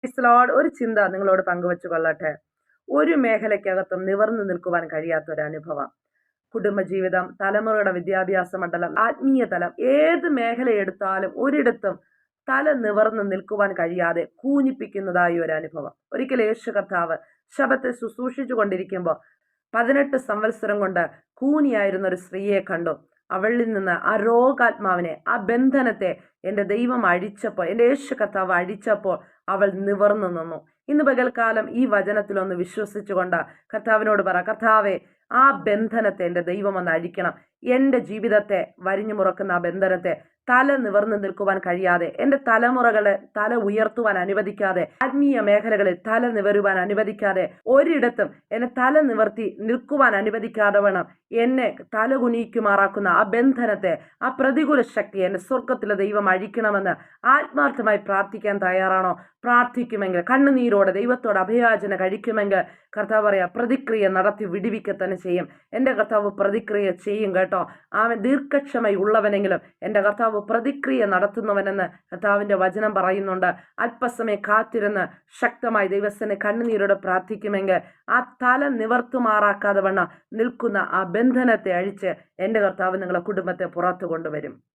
Praise Lord. ഒരു ചിന്ത നിങ്ങളോട് പങ്കുവെച്ചു കൊള്ളട്ടെ. ഒരു മേഖലയ്ക്കകത്തും നിവർന്നു നിൽക്കുവാൻ കഴിയാത്തൊരനുഭവം. കുടുംബജീവിതം, തലമുറയുടെ വിദ്യാഭ്യാസ മണ്ഡലം, ആത്മീയ തലം, ഏത് മേഖല എടുത്താലും ഒരിടത്തും തല നിവർന്ന് നിൽക്കുവാൻ കഴിയാതെ കൂനിപ്പിക്കുന്നതായ ഒരു അനുഭവം. ഒരിക്കൽ യേശു കർത്താവ് ശബത്തെ ശുശ്രൂഷിച്ചു കൊണ്ടിരിക്കുമ്പോൾ 18 സംവത്സരം കൊണ്ട് കൂനിയായിരുന്ന ഒരു സ്ത്രീയെ കണ്ടു. അവളിൽ നിന്ന് ആ രോഗാത്മാവിനെ, ആ ബന്ധനത്തെ എൻ്റെ ദൈവം അഴിച്ചപ്പോൾ, എൻ്റെ യേശു കർത്താവ് അഴിച്ചപ്പോൾ അവൾ നിവർന്നു നിന്നു. ഇന്ന് പകൽക്കാലം ഈ വചനത്തിലൊന്ന് വിശ്വസിച്ചുകൊണ്ട് കർത്താവിനോട് പറ, കർത്താവെ, ആ ബന്ധനത്തെ എൻ്റെ ദൈവം ഒന്ന് അഴിക്കണം. എൻ്റെ ജീവിതത്തെ വരിഞ്ഞു മുറക്കുന്ന ആ ബന്ധനത്തെ തല നിവർന്നു നിൽക്കുവാൻ കഴിയാതെ, എൻ്റെ തലമുറകളെ തല ഉയർത്തുവാൻ അനുവദിക്കാതെ, ആത്മീയ മേഖലകളിൽ തല നിവരുവാൻ അനുവദിക്കാതെ, ഒരിടത്തും എന്നെ തല നിവർത്തി നിൽക്കുവാൻ അനുവദിക്കാതെ വേണം എന്നെ തല കുനിക്കുമാറാക്കുന്ന ആ ബന്ധനത്തെ, ആ പ്രതികൂല ശക്തി എൻ്റെ സ്വർഗത്തിലെ ദൈവം അഴിക്കണമെന്ന് ആത്മാർത്ഥമായി പ്രാർത്ഥിക്കാൻ തയ്യാറാണോ? പ്രാർത്ഥിക്കുമെങ്കിൽ, കണ്ണുനീരോടെ ദൈവത്തോട് അഭയാചന കഴിക്കുമെങ്കിൽ കർത്താവ് പറയാ, പ്രതിക്രിയ നടത്തി വിടുവിക്കുക തന്നെ ചെയ്യും. എൻ്റെ കർത്താവ് പ്രതിക്രിയ ചെയ്യും കേട്ടോ. അവൻ ദീർഘക്ഷമയുള്ളവനെങ്കിലും എൻ്റെ കർത്താവ് പ്രതിക്രിയ നടത്തുന്നവനെന്ന് കർത്താവിൻ്റെ വചനം പറയുന്നുണ്ട്. അല്പസമയം കാത്തിരുന്ന് ശക്തമായി ദൈവസ്ഥനെ കണ്ണുനീരോടെ പ്രാർത്ഥിക്കുമെങ്കിൽ ആ തല നിവർത്തുമാറാക്കാതെ വണ്ണം നിൽക്കുന്ന ആ ബന്ധനത്തെ അഴിച്ച് എൻ്റെ കർത്താവ് നിങ്ങളെ കുടുംബത്തെ പുറത്തു കൊണ്ടുവരും.